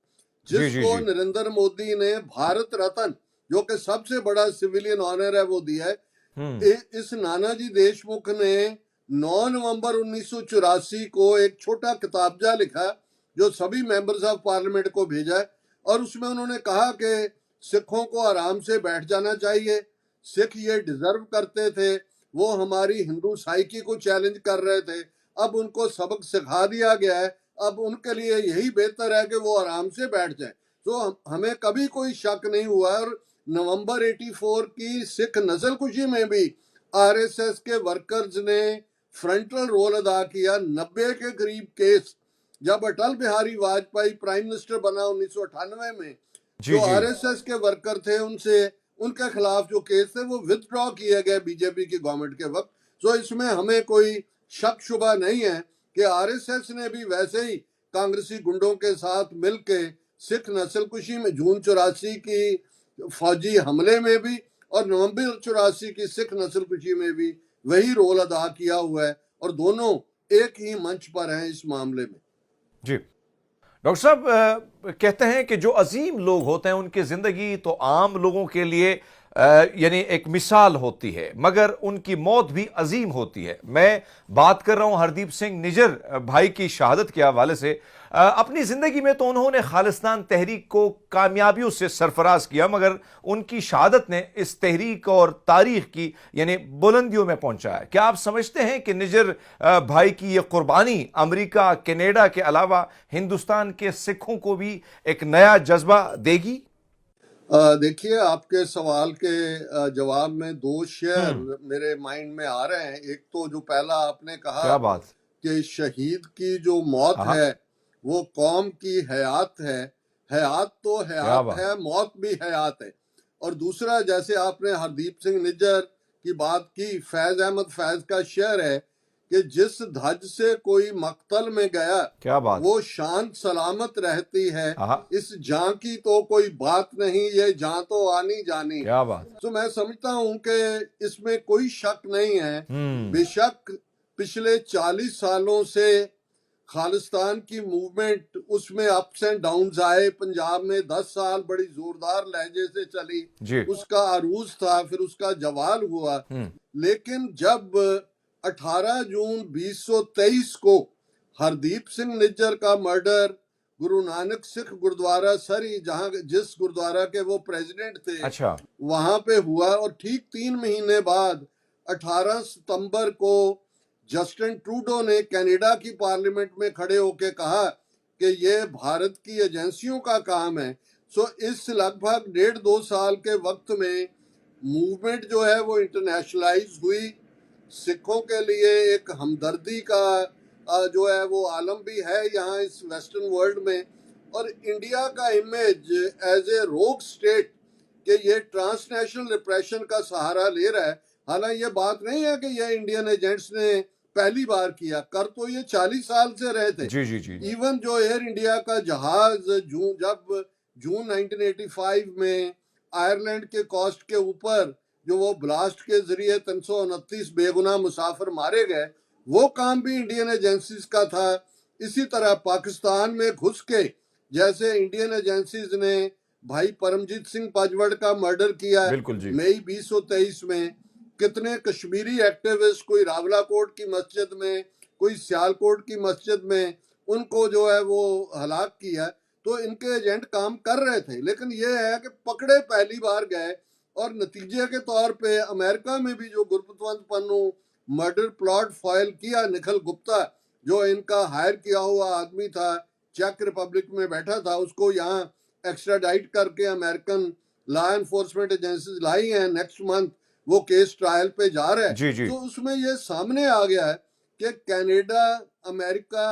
Speaker 2: जी। जी।
Speaker 1: जिसको
Speaker 2: जी।
Speaker 1: नरेंद्र मोदी ने भारत रत्न, जो कि सबसे बड़ा सिविलियन ऑनर है, वो दिया है। इस नानाजी देशमुख ने 9 नवंबर 1984 को एक छोटा किताबजा लिखा जो सभी मेंबर्स ऑफ पार्लियामेंट को भेजा है, और उसमें उन्होंने कहा कि सिखों को आराम से बैठ जाना चाहिए, सिख ये डिजर्व करते थे, वो हमारी हिंदू साइकी को चैलेंज कर रहे थे, अब उनको सबक सिखा दिया गया है, अब उनके लिए यही बेहतर है कि वो आराम से बैठ जाए। तो हमें कभी कोई शक नहीं हुआ। और नवंबर 84 की सिख नस्लकुशी में भी आरएसएस के वर्कर्स ने फ्रंटल रोल अदा किया। 90 के करीब केस जब अटल बिहारी वाजपेयी प्राइम मिनिस्टर बना 1998 में, जो आरएसएस के वर्कर थे उनके खिलाफ जो केस थे वो विथड्रॉ किए गए बीजेपी की गवर्नमेंट के वक्त। तो इसमें हमें कोई शक शुबा नहीं है कि आरएसएस ने भी वैसे ही कांग्रेसी गुंडों के साथ मिलके सिख नस्लकुशी में जून 84 की फौजी हमले में भी और नवंबर 84 की सिख नस्लकुशी में भी वही रोल अदा किया हुआ है, और दोनों एक ही मंच पर हैं इस मामले में।
Speaker 2: जी डॉक्टर साहब, कहते हैं कि जो अजीम लोग होते हैं उनकी जिंदगी तो आम लोगों के लिए यानी एक मिसाल होती है, मगर उनकी मौत भी अजीम होती है। मैं बात कर रहा हूं हरदीप सिंह निज्जर भाई की शहादत के हवाले से। अपनी जिंदगी में तो उन्होंने खालिस्तान तहरीक को कामयाबियों से सरफराज किया, मगर उनकी शहादत ने इस तहरीक और तारीख की यानी बुलंदियों में पहुंचाया। क्या आप समझते हैं कि निज्जर भाई की यह कुर्बानी अमेरिका, कनाडा के अलावा हिंदुस्तान के सिखों को भी एक नया जज्बा देगी?
Speaker 1: देखिए, आपके सवाल के जवाब में दो शेयर मेरे माइंड में आ रहे हैं। एक तो जो पहला आपने कहा,
Speaker 2: क्या बात,
Speaker 1: कि शहीद की जो मौत है वो कौम की हयात है। हयात तो हयात है, मौत भी हयात है। और दूसरा, जैसे आपने हरदीप सिंह निज्जर की बात की, फैज अहमद फैज का शेर है कि जिस धज से कोई मक्तल में गया,
Speaker 2: क्या बात,
Speaker 1: वो शान सलामत रहती है। इस जान की तो कोई बात नहीं, ये जान तो आनी जानी।
Speaker 2: क्या बात।
Speaker 1: तो मैं समझता हूं कि इसमें कोई शक नहीं है। बेशक पिछले 40 सालों से खालिस्तान की मूवमेंट, उसमें अप्स एंड डाउन्स आए। पंजाब में 10 साल बड़ी जोरदार लहजे से चली, उसका अरूज था, फिर उसका जवाल हुआ। लेकिन जब 18 जून 2023 को हरदीप सिंह निज्जर का मर्डर गुरु नानक सिख गुरुद्वारा सरी, जहां जिस गुरुद्वारा के वो प्रेसिडेंट थे, वहां पे हुआ, और ठीक 3 महीने बाद 18 सितंबर को जस्टिन ट्रूडो ने कनाडा की पार्लियामेंट में खड़े होकर कहा कि ये भारत की एजेंसियों का काम है। सो इस लगभग 1.5-2 साल के वक्त में मूवमेंट जो है वो इंटरनेशनलाइज हुई। सिखों के लिए एक हमदर्दी का जो है वो आलम भी है यहाँ इस वेस्टर्न वर्ल्ड में। और इंडिया का इमेज एज ए रोग स्टेट कि ये ट्रांसनेशनल रिप्रेशन का सहारा ले रहा है। हालांकि ये बात नहीं है कि ये इंडियन एजेंट्स ने पहली बार किया, कर तो ये 40 साल से रहे थे। जी। इवन जो एयर इंडिया का जहाज जब जून 1985 में आयरलैंड के कोस्ट के ऊपर जो वो ब्लास्ट के जरिए 329 बेगुनाह मुसाफिर मारे गए, वो काम भी इंडियन एजेंसीज का था। इसी तरह पाकिस्तान में घुस के जैसे इंडियन एजेंसीज ने भाई परमजीत सिंह पजवड़ का मर्डर किया मई 2023 में, कितने कश्मीरी एक्टिविस्ट, कोई रावलाकोट की मस्जिद में, कोई सियालकोट की मस्जिद में, उनको जो है वो हलाक किया। तो इनके एजेंट काम कर रहे थे, लेकिन ये है कि पकड़े पहली बार गए। और नतीजे के तौर पे अमेरिका में भी जो Gurpatwant Pannu murder plot file किया, निखिल गुप्ता जो इनका हायर किया हुआ आदमी था, चेक रिपब्लिक में बैठा था, उसको यहाँ एक्स्ट्राडाइट करके अमेरिकन लॉ एनफोर्समेंट एजेंसीज लाई हैं। नेक्स्ट मंथ वो केस ट्रायल पे जा रहा है। तो उसमें ये सामने आ गया है कि कनाडा, अमेरिका,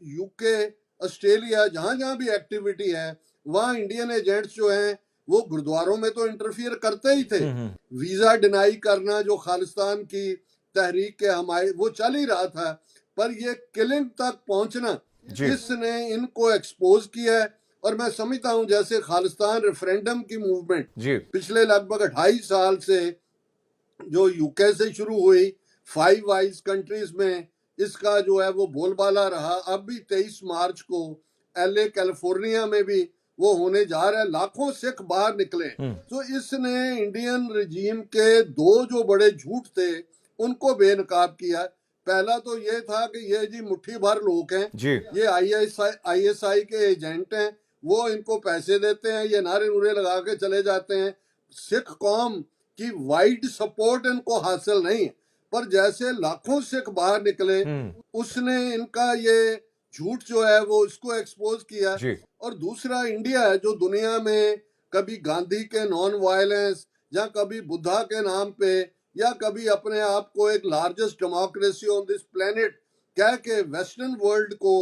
Speaker 1: यूके, ऑस्ट्रेलिया, जहां जहां भी एक्टिविटी है वहां इंडियन एजेंट्स जो हैं वो गुरुद्वारों में तो इंटरफियर करते ही थे। वीजा डिनाई करना जो खालिस्तान की तहरीक के हमारे वो चल ही रहा था, पर ये किलिंग तक पहुंचना इसने इनको एक्सपोज किया है। और मैं समझता हूं जैसे खालिस्तान रेफरेंडम की मूवमेंट पिछले लगभग 2.5 साल से जो यूके से शुरू हुई, 5 वाइज कंट्रीज में इसका जो है वो बोलबाला रहा। अब भी 23 मार्च को LA कैलिफोर्निया में भी वो होने जा रहा है, लाखों सिख बाहर निकले। तो इसने इंडियन रजीम के दो जो बड़े झूठ थे उनको बेनकाब किया। पहला तो ये था कि ये जी मुट्ठी भर लोग हैं,
Speaker 2: जी
Speaker 1: ये आईएसआई के एजेंट हैं, वो इनको पैसे देते हैं, ये नारे नूरे लगा के चले जाते हैं। सिख कौम की वाइड सपोर्ट इनको हासिल नहीं, पर जैसे लाखों सिख बाहर निकले उसने इनका ये झूठ जो है वो इसको एक्सपोज किया।
Speaker 2: जी
Speaker 1: और दूसरा इंडिया है जो दुनिया में कभी गांधी के नॉन वायलेंस या कभी बुद्धा के नाम पे या कभी अपने आप को एक largest democracy on this planet कह के वेस्टर्न वर्ल्ड को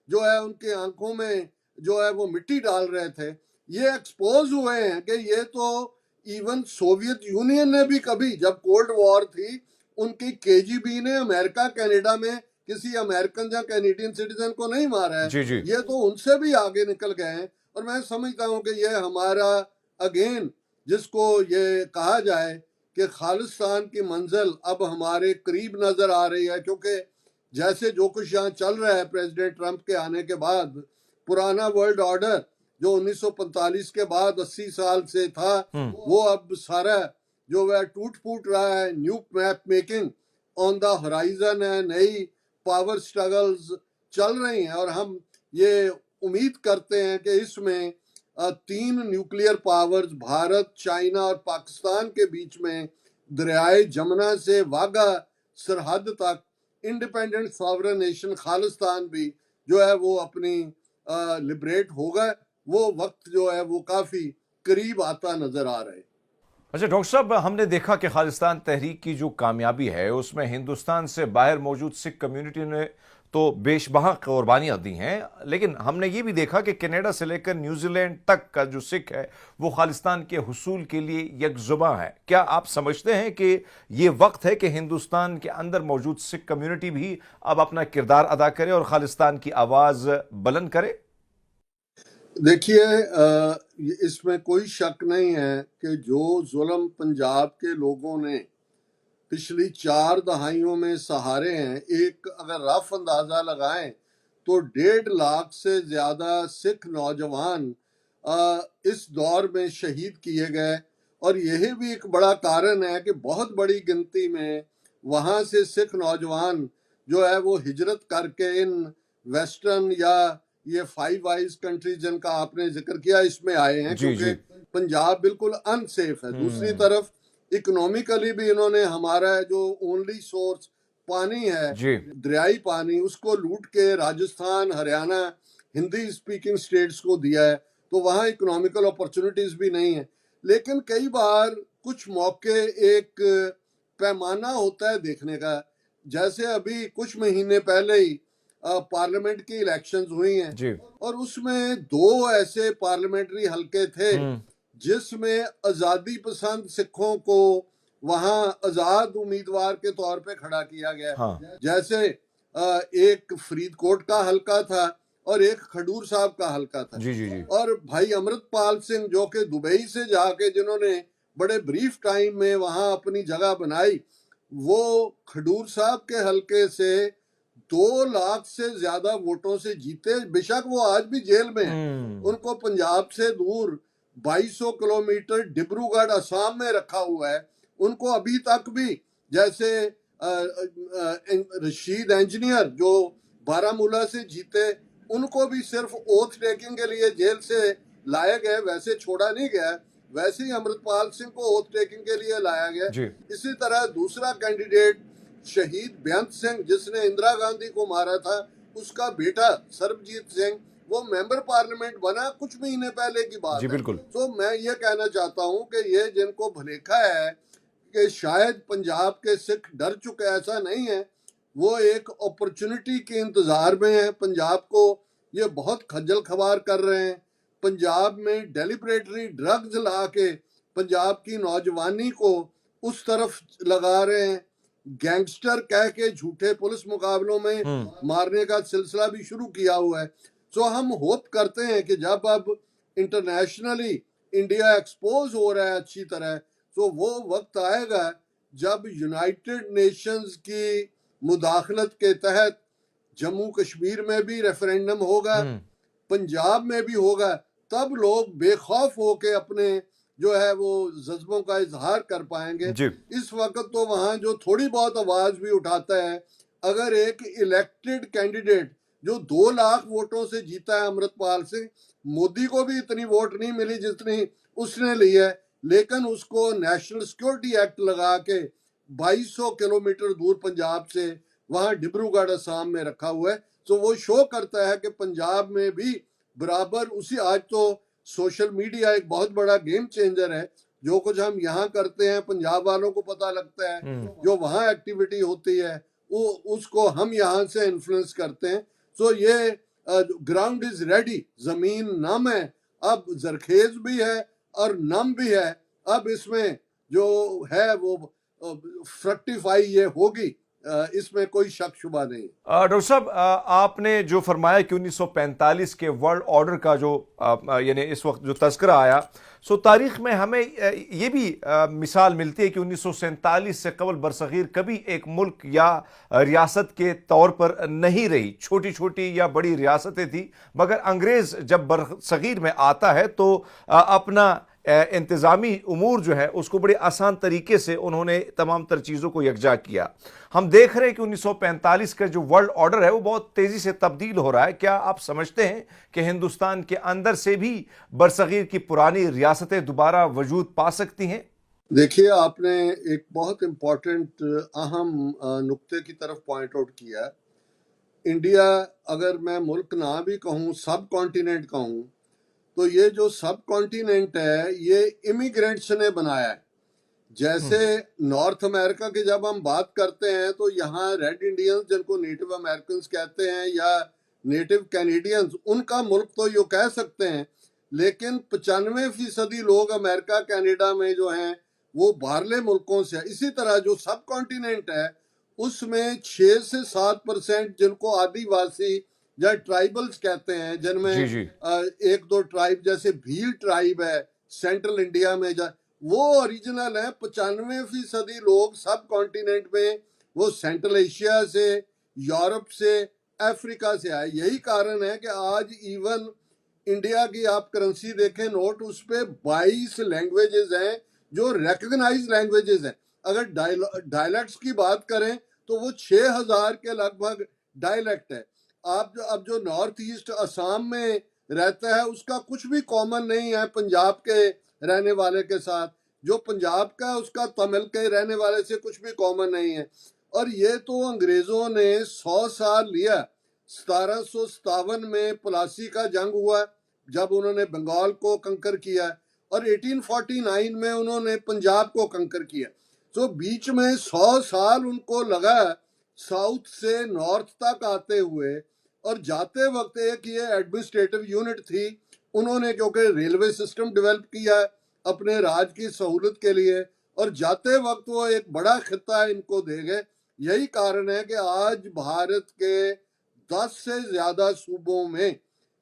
Speaker 1: जो है उनके आंखों में जो है वो मिट्टी डाल रहे थे, ये एक्सपोज हुए हैं कि ये तो इवन सोवियत यूनियन ने भी कभी जब कोल्ड वॉर थी उनकी केजीबी ने अमेरिका कनाडा में किसी अमेरिकन या कैनेडियन सिटीजन को नहीं मारा है।
Speaker 2: जी जी
Speaker 1: ये तो उनसे भी आगे निकल गए हैं। और मैं समझता हूं कि ये हमारा अगेन जिसको ये कहा जाए कि खालिस्तान की मंजिल अब हमारे करीब नजर आ रही है, क्योंकि जैसे जो कुछ यहाँ चल रहा है प्रेसिडेंट ट्रंप के आने के बाद, पुराना वर्ल्ड ऑर्डर जो 1945 के बाद 80 साल से था वो अब सारा जो वह टूट फूट रहा है। New map making on the horizon है, नई पावर स्ट्रगल्स चल रही हैं और हम ये उम्मीद करते हैं कि इसमें 3 न्यूक्लियर पावर्स भारत, चाइना और पाकिस्तान के बीच में दरियाए जमुना से वाघा सरहद तक इंडिपेंडेंट सॉवरेन नेशन खालिस्तान भी जो है वो अपनी लिबरेट होगा। वो वक्त जो है वो काफी करीब आता नजर आ रहा है।
Speaker 2: अच्छा डॉक्टर साहब, हमने देखा कि खालिस्तान तहरीक की जो कामयाबी है उसमें हिंदुस्तान से बाहर मौजूद सिख कम्युनिटी ने तो बेशबहा कुर्बानियां दी हैं, लेकिन हमने ये भी देखा कि कनाडा से लेकर न्यूजीलैंड तक का जो सिख है वो खालिस्तान के हुसूल के लिए यकजुबां है। क्या आप समझते हैं कि ये वक्त है कि हिंदुस्तान के अंदर मौजूद सिख कम्युनिटी भी अब अपना किरदार अदा करे और खालिस्तान की आवाज बुलंद करे?
Speaker 1: देखिए, इसमें कोई शक नहीं है कि जो जुल्म पंजाब के लोगों ने पिछली 4 दहाइयों में सहारे हैं, एक अगर रफ अंदाजा लगाएं तो 1.5 लाख से ज्यादा सिख नौजवान इस दौर में शहीद किए गए। और यही भी एक बड़ा कारण है कि बहुत बड़ी गिनती में वहां से सिख नौजवान जो है वो हिजरत करके इन वेस्टर्न या ये 5 आइज कंट्रीज जिनका आपने जिक्र किया इसमें आए हैं, क्योंकि पंजाब बिल्कुल अनसेफ है। दूसरी तरफ इकोनॉमिकली भी इन्होंने हमारा जो ओनली सोर्स पानी है, दरियाई पानी, उसको लूट के राजस्थान, हरियाणा, हिंदी स्पीकिंग स्टेट्स को दिया है, तो वहाँ इकोनॉमिकल अपॉर्चुनिटीज भी नहीं है। लेकिन कई बार कुछ मौके एक पैमाना होता है देखने का, जैसे अभी कुछ महीने पहले ही पार्लियामेंट की इलेक्शंस हुई हैं और उसमें 2 ऐसे पार्लियामेंट्री हलके थे जिसमें आजादी पसंद सिखों को वहां आजाद उम्मीदवार के तौर पे खड़ा किया गया। जैसे एक फरीदकोट का हलका था और एक खडूर साहब का हलका था। और भाई अमृतपाल सिंह जो कि दुबई से जाके जिन्होंने बड़े ब्रीफ टाइम में वहां अपनी जगह बनाई, वो खडूर साहब के हलके से 2 लाख से ज्यादा वोटों से जीते। बेशक वो आज भी जेल में हैं, उनको पंजाब से दूर 2200 किलोमीटर डिब्रूगढ़ असम में रखा हुआ है। उनको अभी तक भी जैसे रशीद इंजीनियर जो बारामूला से जीते, उनको भी सिर्फ ओथ टेकिंग के लिए जेल से लाया गया, वैसे छोड़ा नहीं गया। वैसे ही अमृतपाल सिंह को ओथ टेकिंग के लिए लाया गया। इसी तरह दूसरा कैंडिडेट शहीद बेअंत सिंह जिसने इंदिरा गांधी को मारा था, उसका बेटा सरबजीत सिंह वो मेंबर पार्लियामेंट बना कुछ महीने पहले की बात है। तो मैं ये कहना चाहता हूँ कि ये जिनको भलेखा है कि शायद पंजाब के सिख डर चुके, ऐसा नहीं है। वो एक अपॉर्चुनिटी के इंतजार में है। पंजाब को ये बहुत खज्जल खवार कर रहे हैं। पंजाब में डेलिबरेटली ड्रग्स ला के पंजाब की नौजवानी को उस तरफ लगा रहे हैं। गैंगस्टर कह के झूठे पुलिस मुकाबलों में मारने का सिलसिला भी शुरू किया हुआ है। सो हम होप करते हैं कि जब अब इंटरनेशनली इंडिया एक्सपोज हो रहा है अच्छी तरह, तो वो वक्त आएगा जब यूनाइटेड नेशंस की मुदाखलत के तहत जम्मू कश्मीर में भी रेफरेंडम होगा, पंजाब में भी होगा, तब लोग बेखौफ होके अपने जो है वो जज्बों का इजहार कर पाएंगे।
Speaker 2: जी।
Speaker 1: इस वक्त तो वहां जो थोड़ी बहुत आवाज भी उठाता है, अगर एक इलेक्टेड कैंडिडेट जो 2 लाख वोटों से जीता है अमृतपाल सिंह, मोदी को भी इतनी वोट नहीं मिली जितनी उसने ली है, लेकिन उसको नेशनल सिक्योरिटी एक्ट लगा के 2200 किलोमीटर दूर पंजाब से वहां डिब्रूगढ़ असम में रखा हुआ है। तो वो शो करता है कि पंजाब में भी बराबर उसी, आज तो सोशल मीडिया एक बहुत बड़ा गेम चेंजर है। जो कुछ हम यहाँ करते हैं पंजाब वालों को पता लगता है, जो वहाँ एक्टिविटी होती है वो उसको हम यहाँ से इन्फ्लुएंस करते हैं। सो ये ग्राउंड इज रेडी, जमीन नम है, अब जरखेज भी है और नम भी है। अब इसमें जो है वो फ्रक्टिफाई ये होगी, इसमें कोई शक शुबा नहीं।
Speaker 2: डॉक्टर साहब, आपने जो फरमाया कि 1945 के वर्ल्ड ऑर्डर का जो यानी इस वक्त जो तस्करा आया, सो तारीख में हमें ये भी मिसाल मिलती है कि 1947 से कबल बरसगीर कभी एक मुल्क या रियासत के तौर पर नहीं रही। छोटी छोटी या बड़ी रियासतें थी, मगर अंग्रेज जब बरसगीर में आता है तो अपना इंतज़ामी उमूर जो है उसको बड़े आसान तरीके से उन्होंने तमाम तर चीज़ों को यकजा किया। हम देख रहे हैं कि 1945 का जो वर्ल्ड ऑर्डर है वो बहुत तेज़ी से तब्दील हो रहा है। क्या आप समझते हैं कि हिंदुस्तान के अंदर से भी बरसगीर की पुरानी रियासतें दोबारा वजूद पा सकती हैं?
Speaker 1: देखिए, आपने एक बहुत इम्पोर्टेंट अहम नुक्ते की तरफ पॉइंट आउट किया। इंडिया, अगर मैं मुल्क ना भी कहूँ, सब कॉन्टिनेंट कहूँ, तो ये जो सब कॉन्टिनेंट है ये इमिग्रेंट्स ने बनाया है। जैसे नॉर्थ अमेरिका की जब हम बात करते हैं तो यहाँ रेड इंडियंस, जिनको नेटिव अमेरिकन कहते हैं या नेटिव कैनेडियंस, उनका मुल्क तो यो कह सकते हैं, लेकिन 95% लोग अमेरिका कनाडा में जो हैं वो बाहरले मुल्कों से है। इसी तरह जो सब कॉन्टिनेंट है उसमें 6 से 7% जिनको आदिवासी या ट्राइबल्स कहते हैं, जिनमें
Speaker 2: जी जी।
Speaker 1: एक दो ट्राइब, जैसे भील ट्राइब है सेंट्रल इंडिया में, वो ओरिजिनल है। 95% लोग सब कॉन्टिनेंट में वो सेंट्रल एशिया से, यूरोप से, अफ्रीका से आए। यही कारण है कि आज इवन इंडिया की आप करेंसी देखें, नोट, उस पे 22 लैंग्वेजेस हैं जो रिकग्नाइज लैंग्वेजेस हैं। अगर डायलेक्ट्स की बात करें तो वो 6000 के लगभग डायलेक्ट है। आप अब जो नॉर्थ ईस्ट असम में रहता है उसका कुछ भी कॉमन नहीं है पंजाब के रहने वाले के साथ। जो पंजाब का उसका तमिल के रहने वाले से कुछ भी कॉमन नहीं है। और ये तो अंग्रेजों ने 100 साल लिया। 1757 में प्लासी का जंग हुआ जब उन्होंने बंगाल को कंकर किया, और 1849 में उन्होंने पंजाब को कंकर किया। तो बीच में 100 साल उनको लगा साउथ से नॉर्थ तक आते हुए। और जाते वक्त एक ये एडमिनिस्ट्रेटिव यूनिट थी, उन्होंने क्योंकि रेलवे सिस्टम डेवलप किया अपने राज की सहूलत के लिए, और जाते वक्त वो एक बड़ा खिता इनको दे गए। यही कारण है कि आज भारत के 10 से ज्यादा सूबों में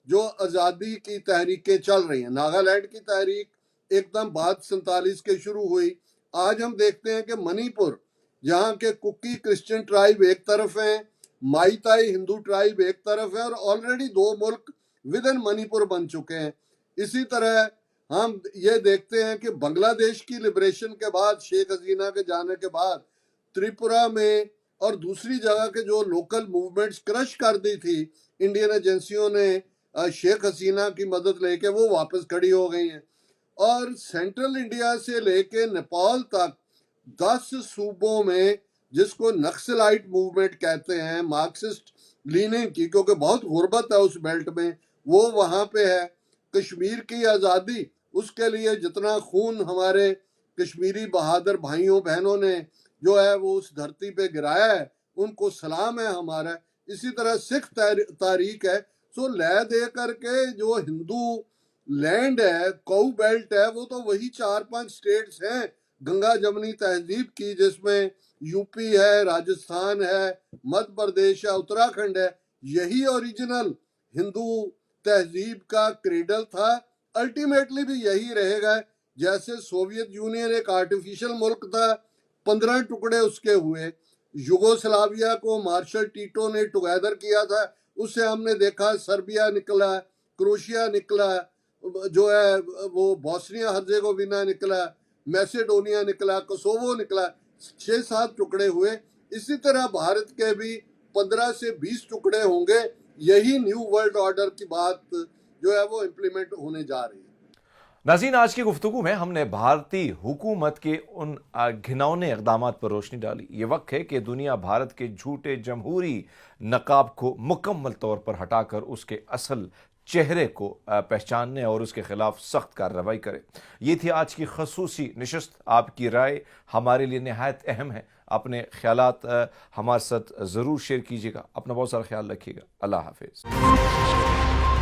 Speaker 1: जो आज़ादी की तहरीकें चल रही हैं, नागालैंड की तहरीक एकदम बाद 47 के शुरू हुई। आज हम देखते हैं कि मणिपुर, जहाँ के कुकी क्रिश्चियन ट्राइब एक तरफ है, माईताई हिंदू ट्राइब एक तरफ है, और ऑलरेडी 2 मुल्क विद इन मणिपुर बन चुके हैं। इसी तरह हम ये देखते हैं कि बांग्लादेश की लिबरेशन के बाद, शेख हसीना के जाने के बाद, त्रिपुरा में और दूसरी जगह के जो लोकल मूवमेंट्स क्रश कर दी थी इंडियन एजेंसियों ने शेख हसीना की मदद लेके, वो वापस खड़ी हो गई हैं। और सेंट्रल इंडिया से लेके नेपाल तक 10 सूबों में, जिसको नक्सलाइट मूवमेंट कहते हैं, मार्क्सिस्ट लीनिंग की, क्योंकि बहुत गुर्बत है उस बेल्ट में, वो वहां पे है। कश्मीर की आज़ादी, उसके लिए जितना खून हमारे कश्मीरी बहादुर भाइयों बहनों ने जो है वो उस धरती पे गिराया है, उनको सलाम है हमारा। इसी तरह सिख तारीख है। सो लय दे करके जो हिंदू लैंड है, कऊ बेल्ट है, वो तो वही 4-5 स्टेट्स हैं गंगा जमनी तहजीब की, जिसमें यूपी है, राजस्थान है, मध्य प्रदेश है, उत्तराखंड है। यही ओरिजिनल हिंदू तहजीब का क्रेडल था, अल्टीमेटली भी यही रहेगा। जैसे सोवियत यूनियन एक आर्टिफिशियल मुल्क था, 15 टुकड़े उसके हुए। युगोस्लाविया को मार्शल टीटो ने टुगेदर किया था, उससे हमने देखा सर्बिया निकला, क्रोशिया निकला, जो है वो बॉस्निया हर्जेगोविना निकला, मैसेडोनिया निकला, कोसोवो निकला, 6-7 टुकड़े हुए। इसी तरह भारत के भी 15 से 20 टुकड़े होंगे। यही न्यू वर्ल्ड ऑर्डर की बात जो है वो इम्प्लीमेंट होने जा रही है।
Speaker 2: नाज़रीन, आज की गुफ्तगू में हमने भारतीय हुकूमत के उन घिनौने इक़दामात पर रोशनी डाली। ये वक्त है कि दुनिया भारत के झूठे जमहूरी नकाब को मुकम्मल तौर पर हटाकर उसके असल चेहरे को पहचानने और उसके खिलाफ सख्त कार्रवाई करे। ये थी आज की खसूसी नशिस्त। आपकी राय हमारे लिए नहायत अहम है। अपने ख्यालात हमारे साथ ज़रूर शेयर कीजिएगा। अपना बहुत सारा ख्याल रखिएगा। अल्लाह हाफिज़।